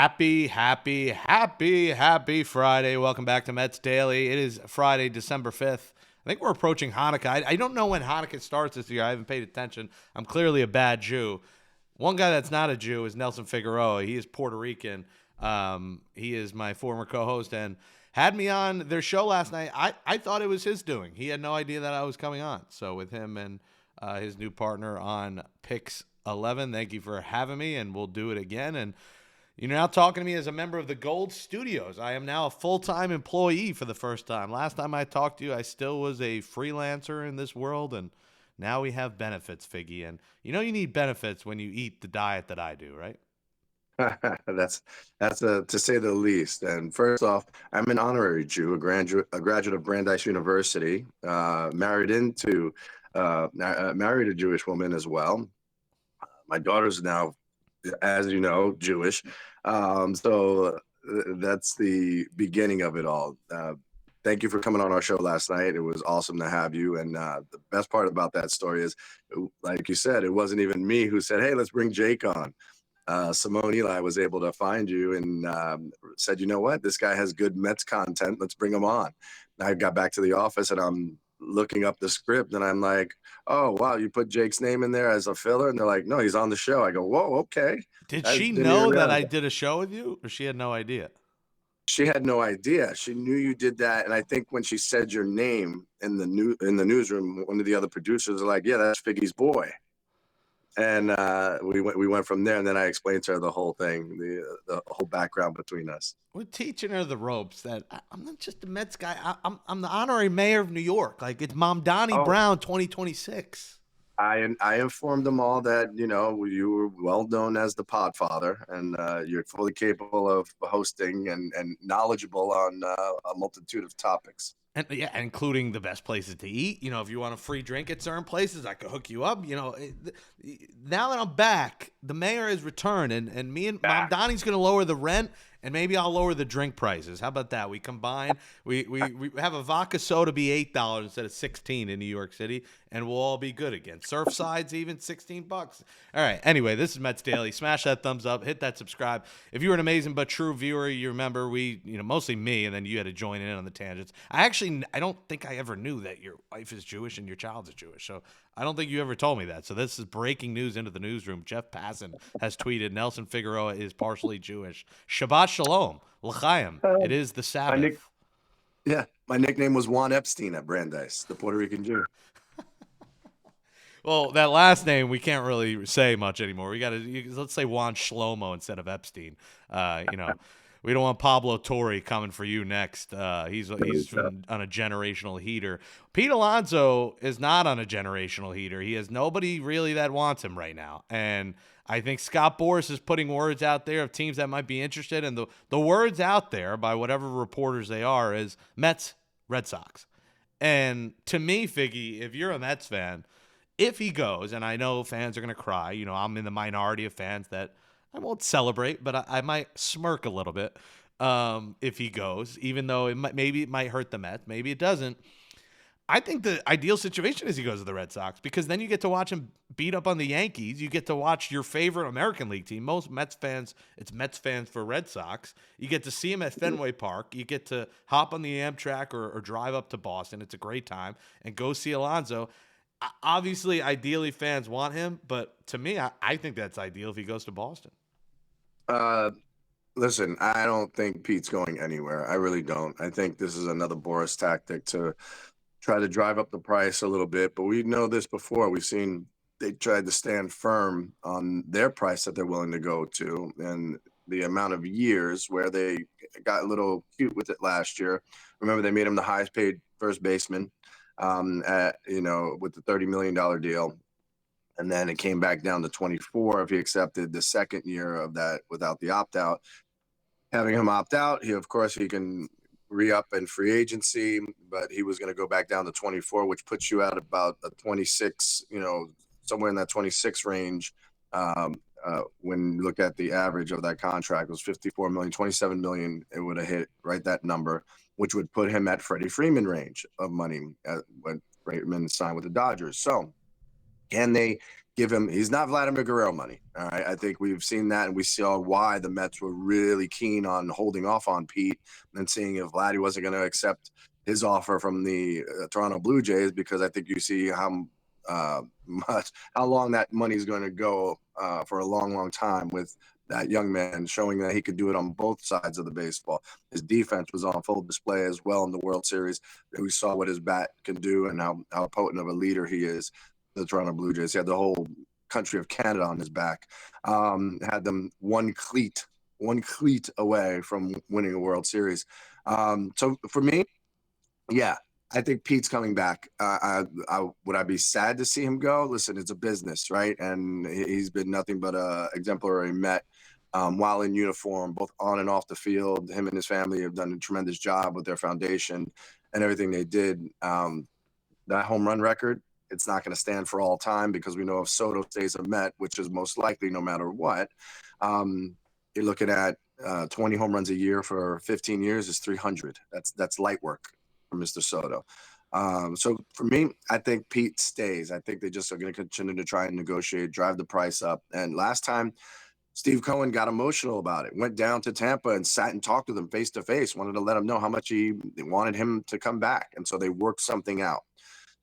Happy Friday. Welcome back to Mets Daily. It is Friday, December 5th. I think we're approaching Hanukkah. I don't know when Hanukkah starts this year. I haven't paid attention. I'm clearly a bad Jew. One guy that's not a Jew is Nelson Figueroa. He is Puerto Rican. He is my former co-host and had me on their show last night. I thought it was his doing. He had no idea that I was coming on. So with him and his new partner on Pix 11, thank you for having me, and we'll do it again. And you're now talking to me as a member of the Gold Studios. I am now a full-time employee for the first time. Last time I talked to you, I still was a freelancer in this world, and now we have benefits, Figgy. And you need benefits when you eat the diet that I do, right? That's to say the least. And first off, I'm an honorary Jew, a graduate of Brandeis University, married a Jewish woman as well. My daughter's now, as you know, Jewish. That's the beginning of it all. Thank you for coming on our show last night. It was awesome to have you. And the best part about that story is, like you said, it wasn't even me who said, "Hey, let's bring Jake on." Simone Eli was able to find you and said, "You know what? This guy has good Mets content. Let's bring him on." And I got back to the office and I'm looking up the script and I'm like, "Oh, wow, you put Jake's name in there as a filler?" And they're like, "No, he's on the show." I go, "Whoa, okay." Did I she didn't even know that realize I that. did a show with you, or she had no idea? She had no idea. She knew you did that. And I think when she said your name in the newsroom, one of the other producers was like, "Yeah, that's Figgy's boy." And we went from there, and then I explained to her the whole thing, the whole background between us. We're teaching her the ropes that I'm not just a Mets guy. I'm the honorary mayor of New York. Like, it's Mom Donnie Oh, Brown 2026. I informed them all that you were well known as the Podfather, and you're fully capable of hosting and knowledgeable on a multitude of topics. And yeah, including the best places to eat. If you want a free drink at certain places, I could hook you up. Now that I'm back, the mayor has returned, and me and Mom Donnie's going to lower the rent, and maybe I'll lower the drink prices. How about that? We combine. We have a vodka soda be $8 instead of 16 in New York City, and we'll all be good again. Surfside's even $16. All right. Anyway, this is Mets Daily. Smash that thumbs up. Hit that subscribe. If you're an amazing but true viewer, you remember mostly me, and then you had to join in on the tangents. I don't think I ever knew that your wife is Jewish and your child is Jewish. So I don't think you ever told me that. So this is breaking news into the newsroom. Jeff Passan has tweeted Nelson Figueroa is partially Jewish. Shabbat shalom, l'chaim. It is the My nick, Sabbath. yeah, my nickname was Juan Epstein at Brandeis, the Puerto Rican Jew. Well, that last name we can't really say much anymore. We got to let's say Juan Shlomo instead of Epstein. We don't want Pablo Torre coming for you next. He's on a generational heater. Pete Alonso is not on a generational heater. He has nobody really that wants him right now. And I think Scott Boras is putting words out there of teams that might be interested. And the words out there by whatever reporters they are is Mets, Red Sox. And to me, Figgy, if you're a Mets fan, if he goes, and I know fans are going to cry, I'm in the minority of fans that I won't celebrate, but I might smirk a little bit if he goes, even though maybe it might hurt the Mets. Maybe it doesn't. I think the ideal situation is he goes to the Red Sox because then you get to watch him beat up on the Yankees. You get to watch your favorite American League team. Most Mets fans, it's Mets fans for Red Sox. You get to see him at Fenway Park. You get to hop on the Amtrak or drive up to Boston. It's a great time. And go see Alonso. Obviously, ideally, fans want him, but to me, I think that's ideal if he goes to Boston. Uh, Listen, I don't think Pete's going anywhere. I really don't. I think this is another Boris tactic to try to drive up the price a little bit. But we know this before. We've seen they tried to stand firm on their price that they're willing to go to, and the amount of years where they got a little cute with it last year. Remember, they made him the highest paid first baseman with the $30 million deal. And then it came back down to 24 if he accepted the second year of that without the opt out. Having him opt out, he can re-up in free agency, but he was going to go back down to 24, which puts you at about a 26, somewhere in that 26 range. When you look at the average of that contract, it was 54 million, 27 million. It would have hit right that number, which would put him at Freddie Freeman range of money when Freeman signed with the Dodgers. So can they he's not Vladimir Guerrero money. All right. I think we've seen that, and we saw why the Mets were really keen on holding off on Pete and seeing if Vladdy wasn't going to accept his offer from the Toronto Blue Jays, because I think you see how long that money is going to go for a long, long time with that young man, showing that he could do it on both sides of the baseball. His defense was on full display as well in the World Series. We saw what his bat can do and how potent of a leader he is. The Toronto Blue Jays. He had the whole country of Canada on his back. Had them one cleat away from winning a World Series. So for me, yeah, I think Pete's coming back. Would I be sad to see him go? Listen, it's a business, right? And he's been nothing but a exemplary Met while in uniform, both on and off the field. Him and his family have done a tremendous job with their foundation and everything they did. That home run record, it's not going to stand for all time, because we know if Soto stays a Met, which is most likely no matter what, you're looking at 20 home runs a year for 15 years is 300. That's light work for Mr. Soto. So for me, I think Pete stays. I think they just are going to continue to try and negotiate, drive the price up. And last time, Steve Cohen got emotional about it, went down to Tampa and sat and talked with him face to face, wanted to let him know how much he wanted him to come back. And so they worked something out.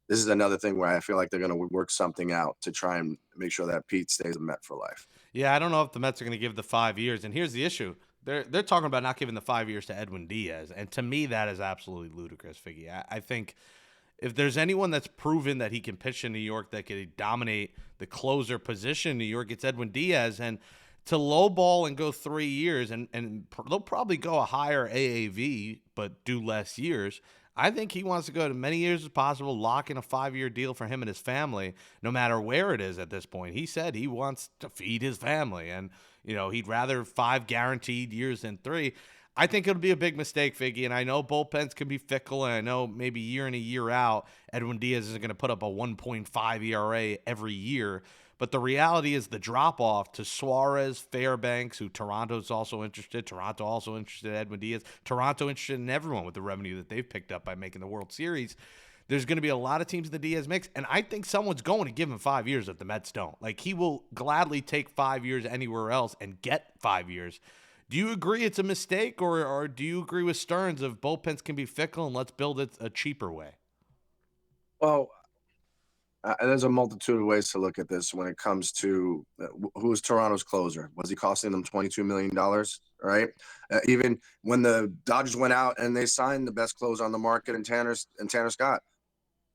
This is another thing where I feel like they're going to work something out to try and make sure that Pete stays a Met for life. Yeah, I don't know if the Mets are going to give the 5 years. And here's the issue. They're talking about not giving the 5 years to Edwin Diaz. And to me, that is absolutely ludicrous, Figgy. I think if there's anyone that's proven that he can pitch in New York, that could dominate the closer position in New York, it's Edwin Diaz. And to lowball and go 3 years, and they'll probably go a higher AAV, but do less years. I think he wants to go to many years as possible, lock in a 5-year deal for him and his family, no matter where it is at this point. He said he wants to feed his family, and he'd rather 5 guaranteed years than 3. I think it'll be a big mistake, Figgy, and I know bullpens can be fickle, and I know maybe year in and year out, Edwin Diaz isn't going to put up a 1.5 ERA every year. But the reality is the drop-off to Suarez, Fairbanks, who Toronto's also interested. Toronto also interested in Edwin Diaz. Toronto interested in everyone with the revenue that they've picked up by making the World Series. There's going to be a lot of teams in the Diaz mix, and I think someone's going to give him 5 years if the Mets don't. Like, he will gladly take 5 years anywhere else and get 5 years. Do you agree it's a mistake, or do you agree with Stearns of bullpens can be fickle and let's build it a cheaper way? Well, there's a multitude of ways to look at this when it comes to who is Toronto's closer. Was he costing them $22 million? Right. Even when the Dodgers went out and they signed the best closer on the market in Tanner Scott,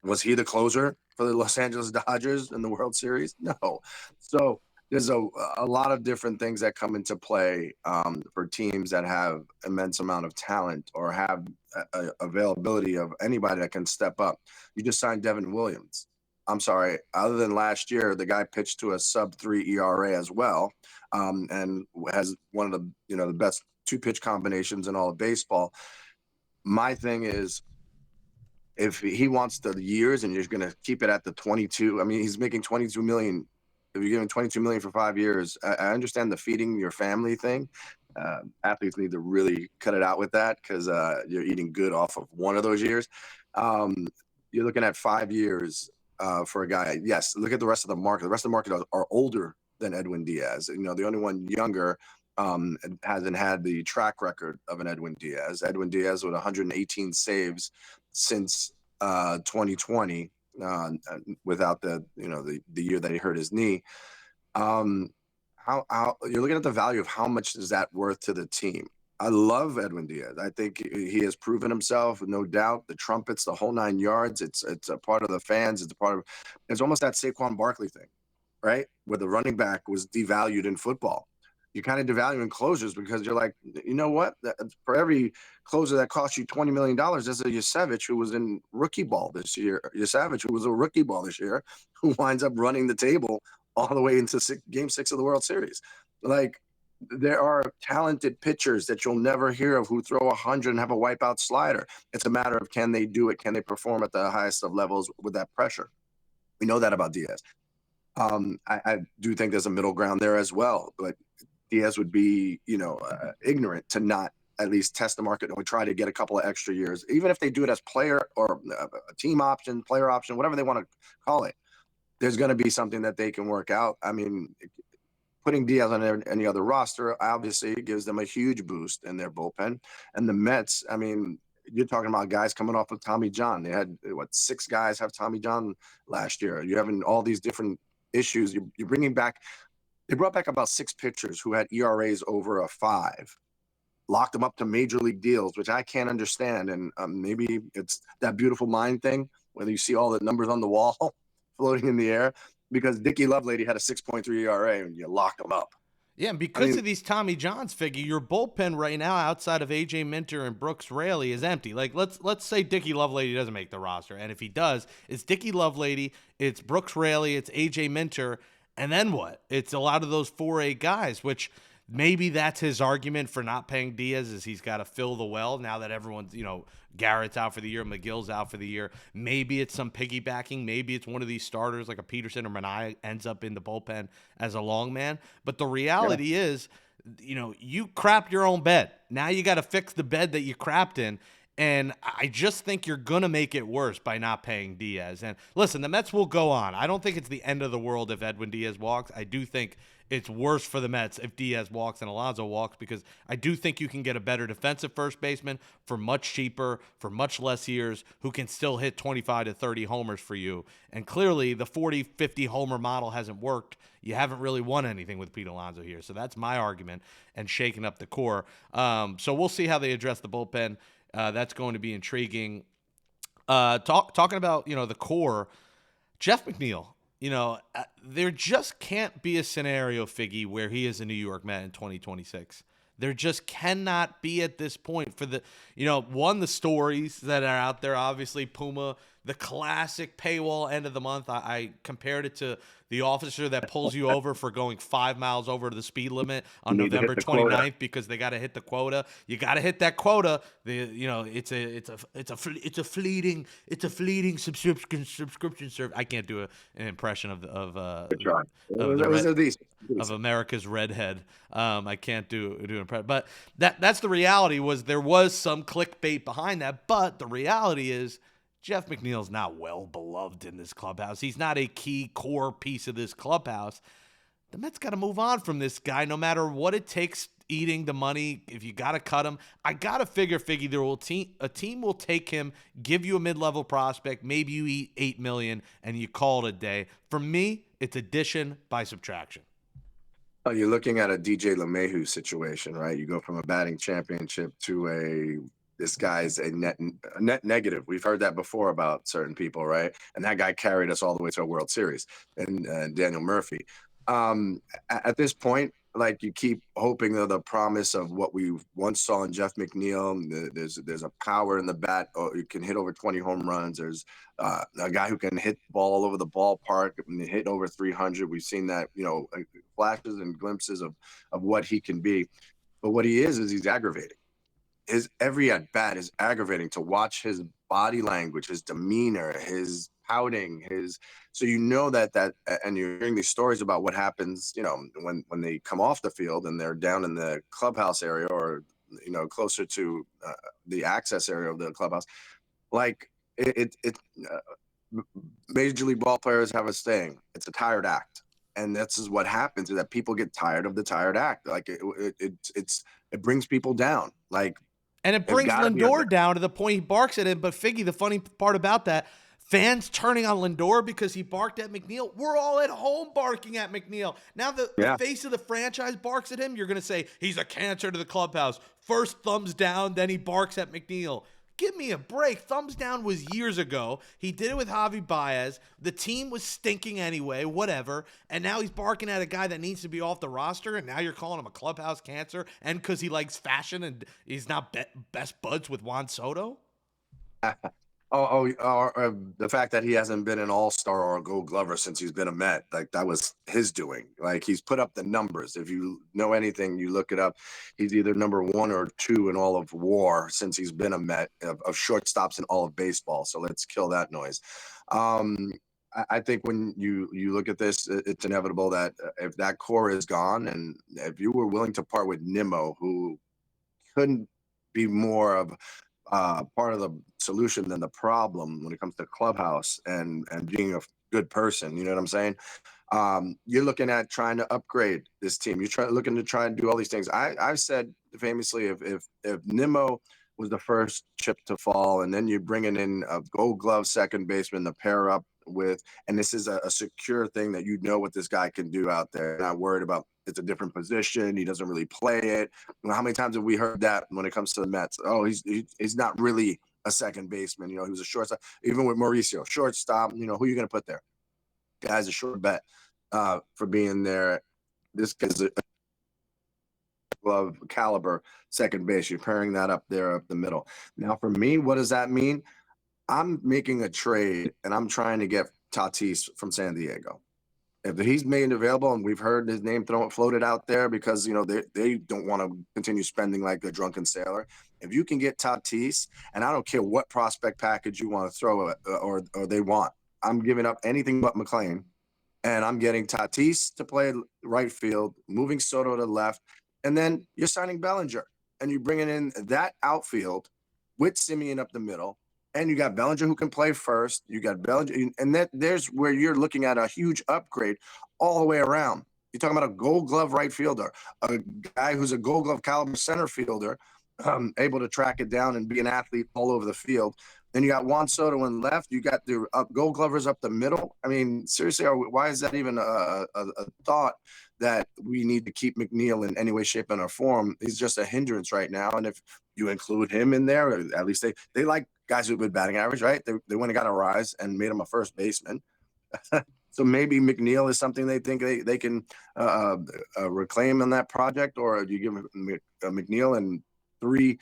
was he the closer for the Los Angeles Dodgers in the World Series? No. So there's a lot of different things that come into play for teams that have immense amount of talent or have availability of anybody that can step up. You just signed Devin Williams. I'm sorry, other than last year, the guy pitched to a sub-3 ERA as well, and has one of the best 2-pitch combinations in all of baseball. My thing is, if he wants the years and you're going to keep it at the 22, I mean, he's making $22 million. If you're giving $22 million for 5 years, I understand the feeding your family thing. Athletes need to really cut it out with that, because you're eating good off of one of those years. You're looking at 5 years. For a guy, yes. Look at the rest of the market. The rest of the market are older than Edwin Diaz. The only one younger hasn't had the track record of an Edwin Diaz. Edwin Diaz with 118 saves since 2020, without the year that he hurt his knee. How you're looking at the value of how much is that worth to the team? I love Edwin Diaz. I think he has proven himself, no doubt. The trumpets, the whole 9 yards. It's a part of the fans. It's almost that Saquon Barkley thing, right? Where the running back was devalued in football. You kind of devaluing closers because you're like, you know what? For every closer that cost you $20 million, there's a Yasevich who was in rookie ball this year. Yasevich, who was a rookie ball this year, who winds up running the table all the way into Game 6 of the World Series. Like, there are talented pitchers that you'll never hear of who throw 100 and have a wipeout slider. It's a matter of, can they do it? Can they perform at the highest of levels with that pressure? We know that about Diaz. I do think there's a middle ground there as well, but Diaz would be, ignorant to not at least test the market and would try to get a couple of extra years, even if they do it as player or a team option, player option, whatever they want to call it. there's going to be something that they can work out. I mean, putting Diaz on any other roster obviously gives them a huge boost in their bullpen. And the Mets, I mean, you're talking about guys coming off of Tommy John. They had, what, 6 guys have Tommy John last year. You're having all these different issues. You're bringing back, they brought back about 6 pitchers who had ERAs over a 5, locked them up to major league deals, which I can't understand. And maybe it's that beautiful mind thing, whether you see all the numbers on the wall floating in the air, because Dickie Lovelady had a 6.3 ERA and you locked him up. Yeah, and because of these Tommy Johns, figure your bullpen right now outside of AJ Minter and Brooks Raley is empty. Like let's say Dickie Lovelady doesn't make the roster, and if he does, it's Dickie Lovelady, it's Brooks Raley, it's AJ Minter, and then what? It's a lot of those 4A guys, which maybe that's his argument for not paying Diaz, is he's got to fill the well now that everyone's, Garrett's out for the year, McGill's out for the year. Maybe it's some piggybacking. Maybe it's one of these starters like a Peterson or Manaea ends up in the bullpen as a long man. But the reality is, you crapped your own bed. Now you got to fix the bed that you crapped in. And I just think you're going to make it worse by not paying Diaz. And listen, the Mets will go on. I don't think it's the end of the world if Edwin Diaz walks. I do think it's worse for the Mets if Diaz walks and Alonso walks, because I do think you can get a better defensive first baseman for much cheaper, for much less years, who can still hit 25 to 30 homers for you. And clearly the 40, 50 homer model hasn't worked. You haven't really won anything with Pete Alonso here. So that's my argument, and shaking up the core. So we'll see how they address the bullpen. That's going to be intriguing. Talking about, the core, Jeff McNeil, there just can't be a scenario, Figgy, where he is a New York Met in 2026. There just cannot be at this point for the, the stories that are out there, obviously Puma, the classic paywall end of the month. I compared it to the officer that pulls you over for going 5 miles over the speed limit on November 29th because they got to hit the quota. You got to hit that quota. It's a fleeting subscription service. I can't do an impression of America's redhead. I can't do an impression, but that's the reality. There was some clickbait behind that, but the reality is, Jeff McNeil's not well beloved in this clubhouse. He's not a key core piece of this clubhouse. The Mets got to move on from this guy, no matter what it takes, eating the money. If you got to cut him, I got to figure a team will take him, give you a mid-level prospect, maybe you eat $8 million, and you call it a day. For me, it's addition by subtraction. Oh, you're looking at a DJ LeMahieu situation, right? You go from a batting championship to this guy's a net negative. We've heard that before about certain people, right? And that guy carried us all the way to a World Series, and Daniel Murphy. At this point, like, you keep hoping that the promise of what we once saw in Jeff McNeil, there's a power in the bat. You can hit over 20 home runs. There's a guy who can hit the ball all over the ballpark and hit over 300. We've seen that, flashes and glimpses of what he can be. But what he is he's aggravating. His every at bat is aggravating to watch. His body language, his demeanor, his pouting, so that and you're hearing these stories about what happens, when they come off the field and they're down in the clubhouse area, or closer to the access area of the clubhouse. Like major league ball players have a saying: it's a tired act. And this is what happens, is that people get tired of the tired act. Like it brings people down. Like, and it brings Lindor down to the point he barks at him. But Figgy, the funny part about that, fans turning on Lindor because he barked at McNeil. We're all at home barking at McNeil. Now the face of the franchise barks at him. You're going to say he's a cancer to the clubhouse. First thumbs down, then he barks at McNeil. Give me a break. Thumbs down was years ago. He did it with Javi Baez. The team was stinking anyway, whatever. And now he's barking at a guy that needs to be off the roster, and now you're calling him a clubhouse cancer, and because he likes fashion and he's not best buds with Juan Soto? The fact that he hasn't been an all-star or a Gold Glover since he's been a Met, like, that was his doing. Like, he's put up the numbers. If you know anything, you look it up. He's either number 1 or 2 in all of WAR since he's been a Met, of shortstops in all of baseball. So let's kill that noise. I think when you look at this, it's inevitable that if that core is gone, and if you were willing to part with Nimmo, who couldn't be more of part of the solution than the problem when it comes to clubhouse and being a good person. You know what I'm saying? You're looking at trying to upgrade this team. You're looking to try and do all these things. I've said famously, if Nimmo was the first chip to fall, and then you're bringing in a Gold Glove second baseman to pair up with, and this is a secure thing that you know what this guy can do out there. You're not worried about it's a different position. He doesn't really play it. How many times have we heard that when it comes to the Mets? Oh, he's not really a second baseman. You know, he was a shortstop. Even with Mauricio, shortstop. You know, who are you going to put there? Guy's a sure bet for being there. This guy's a glove caliber second base. You're pairing that up there up the middle. Now, for me, what does that mean? I'm making a trade and I'm trying to get Tatis from San Diego. If he's made available, and we've heard his name floated out there because, you know, they don't want to continue spending like a drunken sailor. If you can get Tatis, and I don't care what prospect package you want to throw or they want, I'm giving up anything but McLean, and I'm getting Tatis to play right field, moving Soto to left, and then you're signing Bellinger, and you're bringing in that outfield with Simeon up the middle. And you got Bellinger who can play first. You got Bellinger, and there's where you're looking at a huge upgrade all the way around. You're talking about a Gold Glove right fielder, a guy who's a Gold Glove caliber center fielder, able to track it down and be an athlete all over the field. Then you got Juan Soto in left. You got the Gold Glovers up the middle. I mean, seriously, why is that even a thought that we need to keep McNeil in any way, shape, and or form? He's just a hindrance right now. And if you include him in there, at least they like guys with good batting average, right? They went and got a rise and made him a first baseman. So maybe McNeil is something they think they can reclaim in that project, or do you give McNeil and 3-4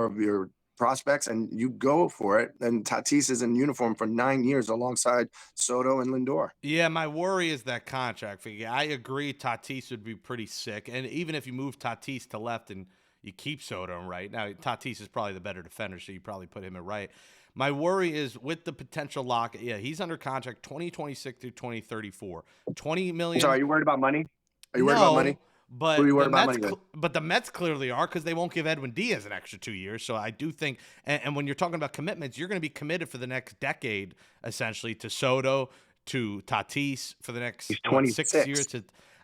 of your prospects and you go for it? And Tatis is in uniform for 9 years alongside Soto and Lindor. Yeah, my worry is that contract figure. I agree Tatis would be pretty sick. And even if you move Tatis to left and you keep Soto in right, now Tatis is probably the better defender, so you probably put him in right. My worry is with the potential lock. Yeah, he's under contract 2026 through 2034. 20 million. So are you worried about money? Are you worried about money? But Who are you worried the about Mets, money with? but the Mets clearly are, because they won't give Edwin Diaz an extra 2 years. So I do think, and when you're talking about commitments, you're going to be committed for the next decade, essentially, to Soto, to Tatis for the next 6 years.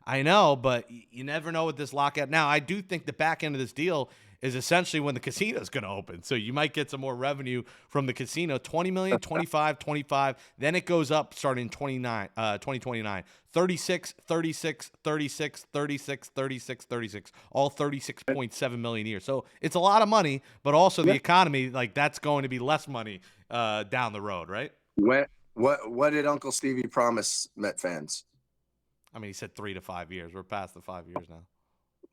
I know, but you never know with this lockout. Now, I do think the back end of this deal is essentially when the casino is going to open. So you might get some more revenue from the casino, 20 million, 25, 25. Then it goes up starting 2029, 36, 36, 36, 36, 36, 36, all 36.7 million a year. So it's a lot of money, but also the economy, like that's going to be less money down the road, right? What did Uncle Stevie promise Met fans? I mean, he said 3 to 5 years. We're past the 5 years now.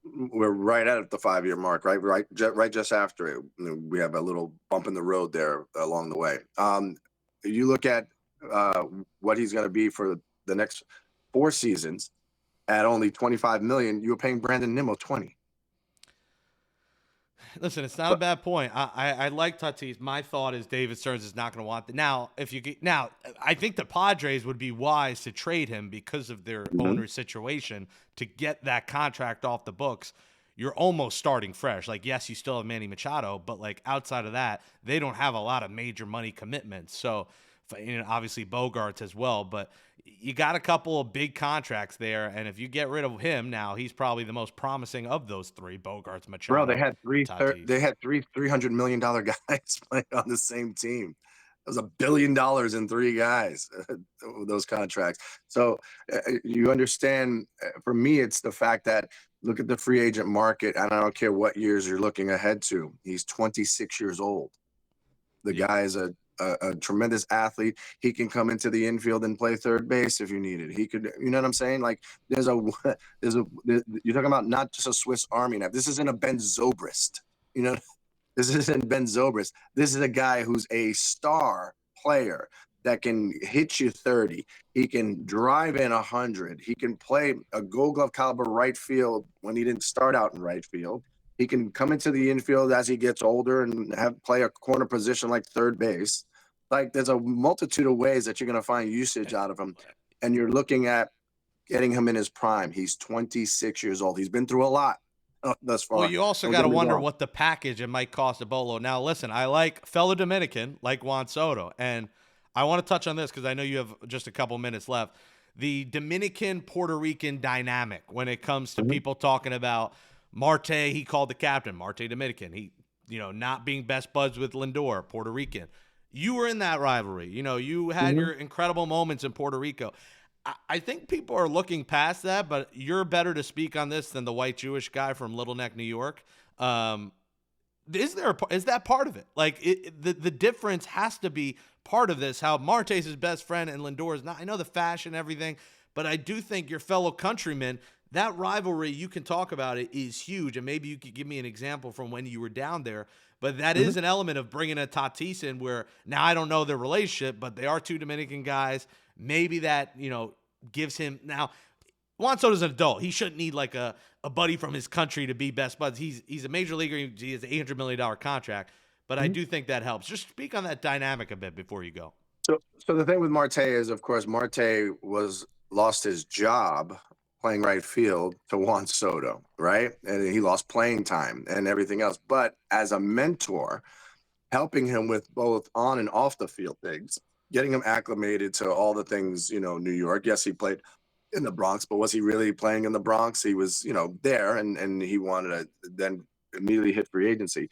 We're right at the 5-year mark, right just after it. We have a little bump in the road there along the way. You look at what he's going to be for the next 4 seasons at only 25 million. You were paying Brandon Nimmo 20. Listen, it's not a bad point. I like Tatis. My thought is David Stearns is not going to want that. Now, I think the Padres would be wise to trade him because of their owner's situation to get that contract off the books. You're almost starting fresh. Like, yes, you still have Manny Machado, but like outside of that, they don't have a lot of major money commitments. So, obviously Bogarts as well, but you got a couple of big contracts there, and if you get rid of him now, he's probably the most promising of those 3: Bogarts, Machado. Bro, they had three $300 million guys playing on the same team. It was $1 billion in 3 guys, those contracts. So you understand, for me, it's the fact that look at the free agent market, and I don't care what years you're looking ahead to. He's 26 years old. The guy is a tremendous athlete. He can come into the infield and play third base if you need it. He could, you know what I'm saying? Like you're talking about not just a Swiss Army knife. This isn't a Ben Zobrist. You know, this isn't Ben Zobrist. This is a guy who's a star player that can hit you 30. He can drive in 100. He can play a Gold Glove caliber right field when he didn't start out in right field. He can come into the infield as he gets older and play a corner position like third base. Like there's a multitude of ways that you're going to find usage out of him. And you're looking at getting him in his prime. He's 26 years old. He's been through a lot. thus Well, far. you also Don't got get to me wonder wrong. what the package it might cost a bolo. Now, listen, I like fellow Dominican, like Juan Soto, and I want to touch on this because I know you have just a couple minutes left. The Dominican Puerto Rican dynamic when it comes to Mhm. people talking about Marte, he called the captain, Marte Dominican. He, not being best buds with Lindor, Puerto Rican. You were in that rivalry. You had Mhm. your incredible moments in Puerto Rico. I think people are looking past that, but you're better to speak on this than the white Jewish guy from Little Neck, New York. Um, is that part of it? Like the difference has to be part of this. How Marte's his best friend and Lindor is not. I know the fashion and everything, but I do think your fellow countrymen, that rivalry, you can talk about it, is huge. And maybe you could give me an example from when you were down there. But that Mhm. is an element of bringing a Tatis in where now I don't know their relationship, but they are two Dominican guys. Maybe that, gives him now. Juan Soto's an adult. He shouldn't need like a buddy from his country to be best buds. He's a major leaguer. He has an $800 million contract. But I Mhm. do think that helps. Just speak on that dynamic a bit before you go. So the thing with Marte is, of course, Marte was lost his job playing right field to Juan Soto, right? And he lost playing time and everything else. But as a mentor, helping him with both on and off the field things, getting him acclimated to all the things, New York. Yes, he played in the Bronx, but was he really playing in the Bronx? He was, there, and he wanted to then immediately hit free agency.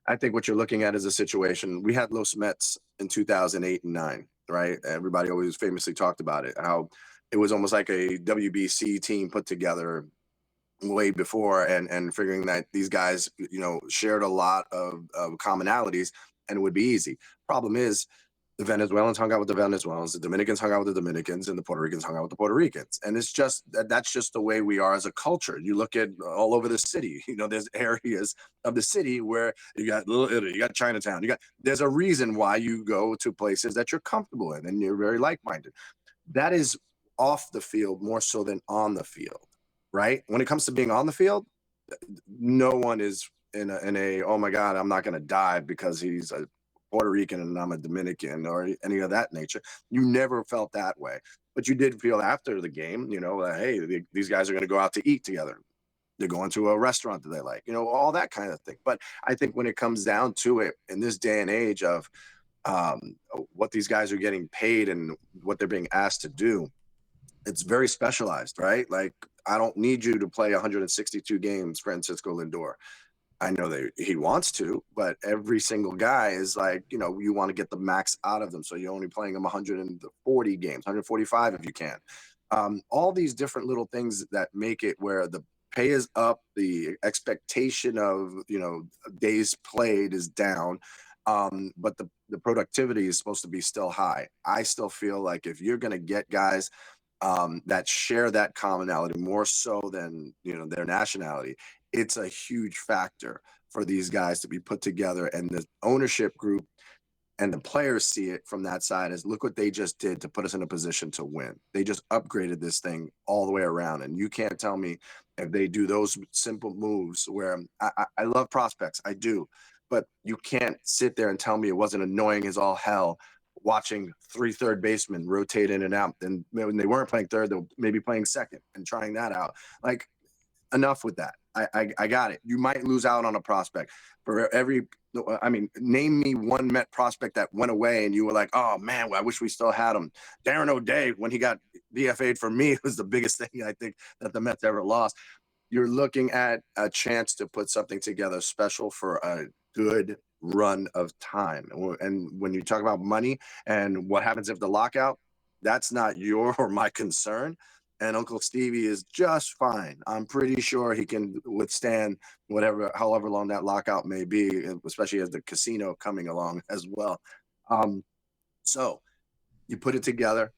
I think what you're looking at is a situation. We had Los Mets in 2008 and 9, right? Everybody always famously talked about it, how it was almost like a WBC team put together way before, and figuring that these guys shared a lot of commonalities and it would be easy. Problem is, the Venezuelans hung out with the Venezuelans, the Dominicans hung out with the Dominicans, and the Puerto Ricans hung out with the Puerto Ricans. And it's just that's just the way we are as a culture. You look at all over the city, there's areas of the city where you got Little Italy, you got Chinatown, there's a reason why you go to places that you're comfortable in and you're very like-minded. That is off the field more so than on the field, right? When it comes to being on the field, no one is in a oh my god, I'm not going to die because he's a Puerto Rican and I'm a Dominican or any of that nature. You never felt that way, but you did feel after the game, that hey, these guys are going to go out to eat together. They're going to a restaurant that they like, all that kind of thing. But I think when it comes down to it, in this day and age of what these guys are getting paid and what they're being asked to do, it's very specialized, right? Like, I don't need you to play 162 games, Francisco Lindor. I know that he wants to, but every single guy is like, you want to get the max out of them. So you're only playing them 140 games, 145 if you can. All these different little things that make it where the pay is up, the expectation of, days played is down. But the productivity is supposed to be still high. I still feel like if you're going to get guys that share that commonality more so than their nationality, it's a huge factor for these guys to be put together, and the ownership group and the players see it from that side as, look what they just did to put us in a position to win. They just upgraded this thing all the way around, and you can't tell me if they do those simple moves where I love prospects, I do, but you can't sit there and tell me it wasn't annoying as all hell watching three third basemen rotate in and out. And when they weren't playing third, they'll maybe playing second and trying that out. Like, enough with that. I got it. You might lose out on a prospect for every. I mean, name me one Met prospect that went away and you were like, oh man, I wish we still had him. Darren O'Day, when he got DFA'd for me, was the biggest thing I think that the Mets ever lost. You're looking at a chance to put something together special for a good run of time. And when you talk about money and what happens if the lockout, that's not your or my concern. And Uncle Stevie is just fine. I'm pretty sure he can withstand however long that lockout may be, especially as the casino coming along as well. Um, so you put it together.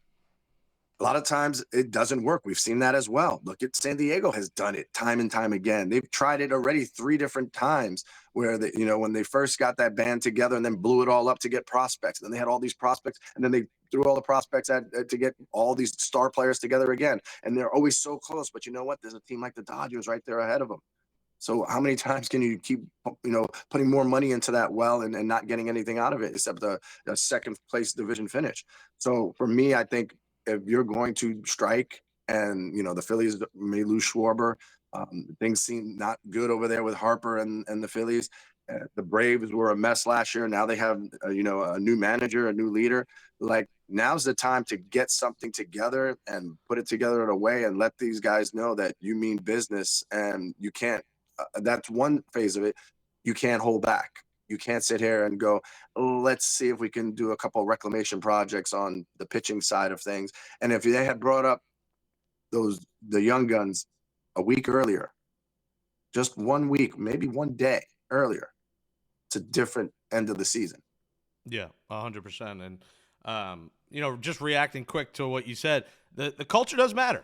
A lot of times it doesn't work. We've seen that as well. Look at San Diego has done it time and time again. They've tried it already 3 different times where when they first got that band together and then blew it all up to get prospects. And then they had all these prospects and then they threw all the prospects to get all these star players together again. And they're always so close. But you know what? There's a team like the Dodgers right there ahead of them. So how many times can you keep, putting more money into that well and not getting anything out of it except the second place division finish? So for me, I think if you're going to strike and, the Phillies may lose Schwarber, Things seem not good over there with Harper and the Phillies. The Braves were a mess last year. Now they have, a new manager, a new leader. Like, now's the time to get something together and put it together in a way and let these guys know that you mean business, and you can't. That's one phase of it. You can't hold back. You can't sit here and go, let's see if we can do a couple of reclamation projects on the pitching side of things. And if they had brought up the young guns a week earlier, just 1 week, maybe one day earlier, it's a different end of the season. Yeah, 100%. And just reacting quick to what you said, the culture does matter.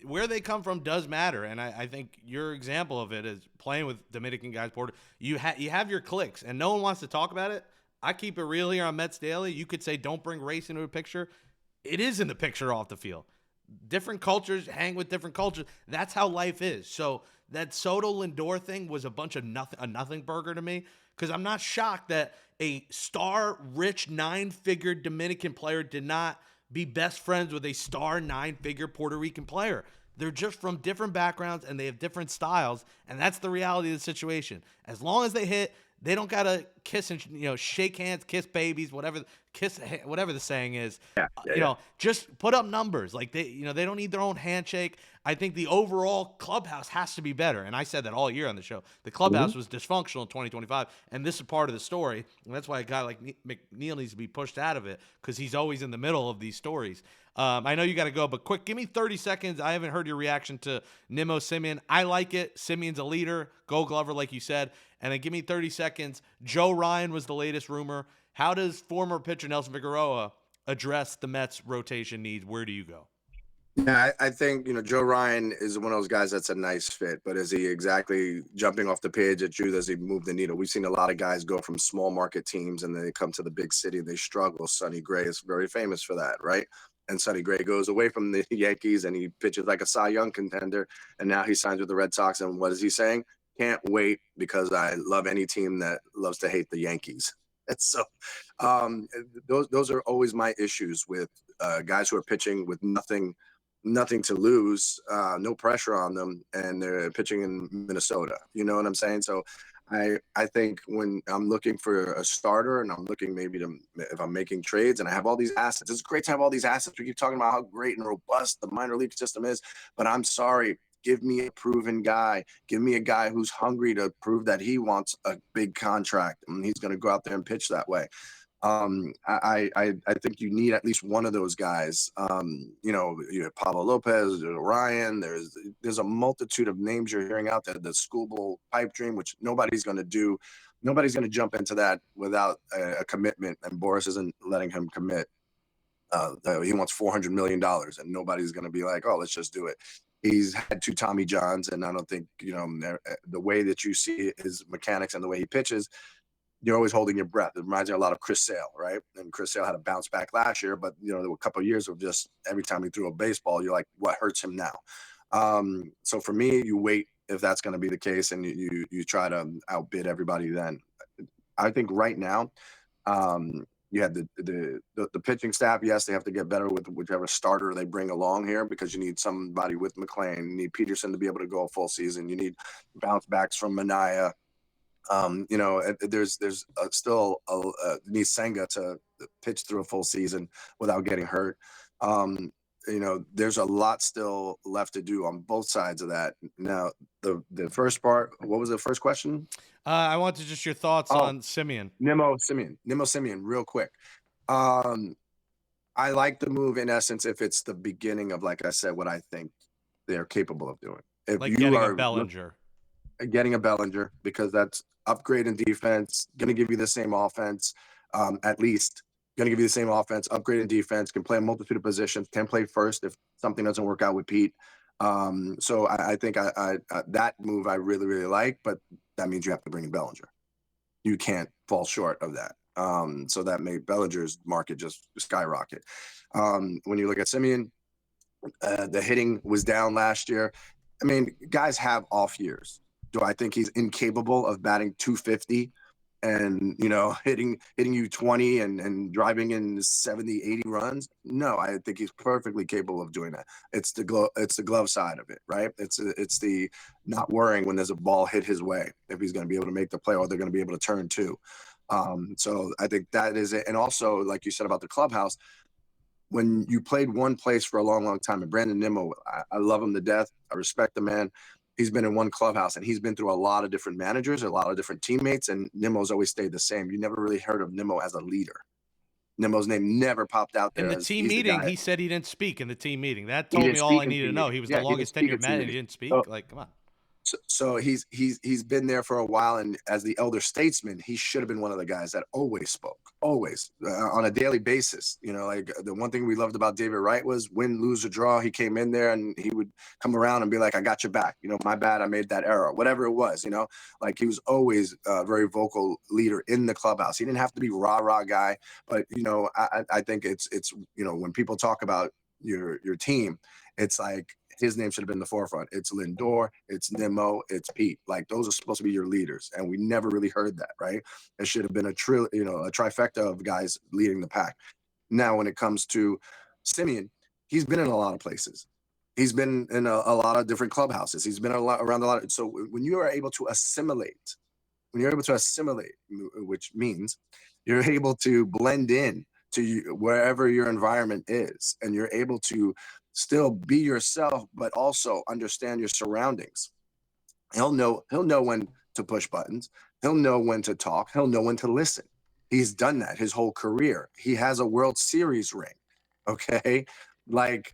Where they come from does matter, and I think your example of it is playing with Dominican guys. Porter, you have your cliques, and no one wants to talk about it. I keep it real here on Mets Daily. You could say don't bring race into a picture. It is in the picture off the field. Different cultures hang with different cultures. That's how life is. So that Soto Lindor thing was a bunch of nothing burger to me, because I'm not shocked that a star-rich 9-figure Dominican player did not be best friends with a star 9-figure Puerto Rican player. They're just from different backgrounds and they have different styles, and that's the reality of the situation. As long as they hit, they don't gotta kiss and shake hands, kiss babies, whatever the saying is. Just put up numbers. Like they don't need their own handshake. I think the overall clubhouse has to be better, and I said that all year on the show. The clubhouse was dysfunctional in 2025, and this is part of the story. And that's why a guy like McNeil needs to be pushed out of it, because he's always in the middle of these stories. I know you got to go, but quick, give me 30 seconds. I haven't heard your reaction to Nimmo Simeon. I like it. Simeon's a leader. Gold Glover, like you said. And then give me 30 seconds. Joe Ryan was the latest rumor. How does former pitcher Nelson Figueroa address the Mets' rotation needs? Where do you go? Yeah, I think, Joe Ryan is one of those guys that's a nice fit, but is he exactly jumping off the page at you? Does he move the needle? We've seen a lot of guys go from small market teams and then they come to the big city and they struggle. Sonny Gray is very famous for that, right? And Sonny Gray goes away from the Yankees and he pitches like a Cy Young contender, and now he signs with the Red Sox. And what is he saying? Can't wait, because I love any team that loves to hate the Yankees. And so those are always my issues with guys who are pitching with nothing to lose, no pressure on them, and they're pitching in Minnesota. You know what I'm saying? So I think when I'm looking for a starter and I'm looking maybe if I'm making trades and I have all these assets, it's great to have all these assets. We keep talking about how great and robust the minor league system is, but I'm sorry. Give me a proven guy. Give me a guy who's hungry to prove that he wants a big contract and he's going to go out there and pitch that way. I think you need at least one of those guys. You have Pablo Lopez, Ryan. There's a multitude of names you're hearing out there. The schoolboy pipe dream, which nobody's going to do. Nobody's going to jump into that without a commitment, and Boris isn't letting him commit. He wants $400 million, and nobody's going to be like, oh, let's just do it. He's had 2 Tommy Johns, and I don't think, the way that you see his mechanics and the way he pitches, you're always holding your breath. It reminds me a lot of Chris Sale, right? And Chris Sale had a bounce back last year, but there were a couple of years of just every time he threw a baseball, you're like, what hurts him now? So for me, you wait if that's going to be the case, and you try to outbid everybody. Then I think right now, you have the pitching staff. Yes, they have to get better with whichever starter they bring along here, because you need somebody with McClain. You need Peterson to be able to go a full season. You need bounce backs from Mania. There's still needs Senga to pitch through a full season without getting hurt. There's a lot still left to do on both sides of that. Now, the first part, what was the first question? I want just your thoughts on Simeon. Nimmo Simeon, real quick. I like the move in essence if it's the beginning of, like I said, what I think they're capable of doing. If like you getting are a Bellinger. Getting a Bellinger, because that's upgrade in defense, going to give you the same offense, at least going to give you the same offense, upgrade in defense, can play a multitude of positions, can play first if something doesn't work out with Pete. So I think I that move I really, really like, but that means you have to bring in Bellinger. You can't fall short of that. So that made Bellinger's market just skyrocket. When you look at Simeon, the hitting was down last year. I mean, guys have off years. Do I think he's incapable of batting 250 and hitting you 20 and driving in 70, 80 runs. No, I think he's perfectly capable of doing that. It's the glove side of it, right? It's the not worrying when there's a ball hit his way, if he's going to be able to make the play or they're going to be able to turn too. So I think that is it. And also, like you said about the clubhouse, when you played one place for a long, long time, and Brandon Nimmo, I love him to death. I respect the man. He's been in one clubhouse, and he's been through a lot of different managers, a lot of different teammates, and Nimmo's always stayed the same. You never really heard of Nimmo as a leader. Nimmo's name never popped out there. In the team meeting, he said he didn't speak in the team meeting. That told me all I needed to know. He was the longest tenured man, and he didn't speak. Like, come on. So he's been there for a while, and as the elder statesman, he should have been one of the guys that always spoke, always on a daily basis. Like the one thing we loved about David Wright was win, lose, or draw. He came in there and he would come around and be like, "I got your back. My bad. I made that error. Whatever it was. Like he was always a very vocal leader in the clubhouse. He didn't have to be rah guy, but I think it's when people talk about your team, it's like his name should have been the forefront. It's Lindor, it's Nimmo, it's Pete. Like those are supposed to be your leaders, and we never really heard that, right? It should have been a trifecta of guys leading the pack. Now, when it comes to Simeon, he's been in a lot of places. He's been in a lot of different clubhouses. He's been around a lot. So when you are able to assimilate, which means you're able to blend in to wherever your environment is, and you're able to still be yourself, but also understand your surroundings. He'll know when to push buttons. He'll know when to talk. He'll know when to listen. He's done that his whole career. He has a World Series ring. Okay. Like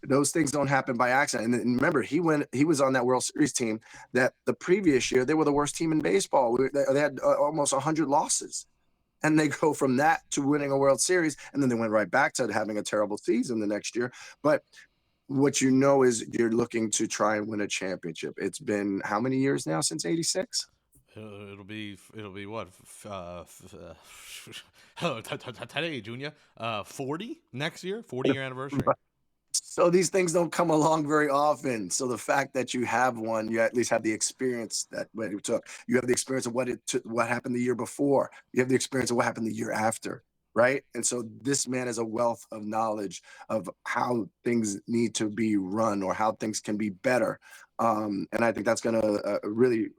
those things don't happen by accident. And remember, he was on that World Series team that the previous year, they were the worst team in baseball. They had almost 100 losses. And they go from that to winning a World Series, and then they went right back to having a terrible season the next year. But what is you're looking to try and win a championship. It's been how many years now since '86? It'll be what? Today, Junior. 40 next year, 40-year anniversary. So these things don't come along very often. So the fact that you have one, you at least have the experience that what it took. You have the experience of what happened the year before. You have the experience of what happened the year after, right? And so this man is a wealth of knowledge of how things need to be run or how things can be better. And I think that's going to really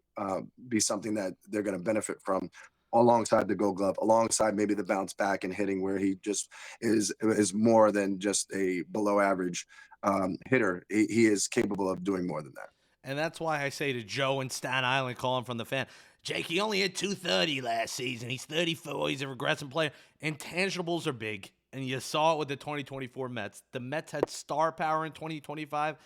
be something that they're going to benefit from, alongside the Gold Glove, alongside maybe the bounce back and hitting, where he just is more than just a below average hitter. He is capable of doing more than that. And that's why I say to Joe in Staten Island, calling from the fan, Jake, he only hit 230 last season. He's 34. He's a regressive player. Intangibles are big, and you saw it with the 2024 Mets. The Mets had star power in 2025.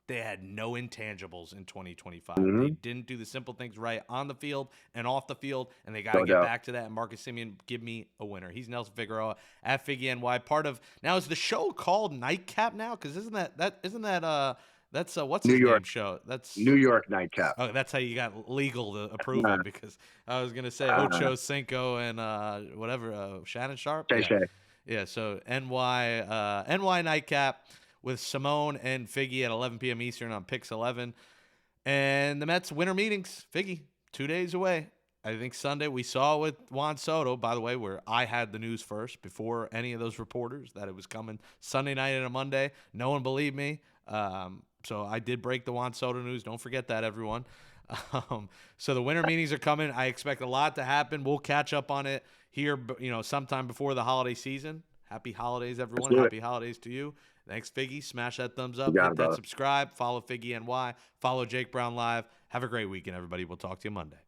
They had no intangibles in 2025. Mm-hmm. They didn't do the simple things right on the field and off the field, and they got to get back to that. And Marcus Semien, give me a winner. He's Nelson Figueroa at FIGUENY. Part of now, is the show called Nightcap now? Because that's what's his name show? That's New York Nightcap. Oh, that's how you got legal to approve it. Because I was gonna say Ocho Cinco and Shannon Sharp. Yeah. So NY Nightcap with Simone and Figgy at 11 p.m. Eastern on Pix 11. And the Mets winter meetings, Figgy, 2 days away. I think Sunday. We saw with Juan Soto, by the way, where I had the news first before any of those reporters that it was coming Sunday night and a Monday. No one believed me. So I did break the Juan Soto news. Don't forget that, everyone. So the winter meetings are coming. I expect a lot to happen. We'll catch up on it here, sometime before the holiday season. Happy holidays, everyone. Happy holidays to you. Thanks, Figgy. Smash that thumbs up. Hit that subscribe. Follow FIGUENY. Follow Jake Brown Live. Have a great weekend, everybody. We'll talk to you Monday.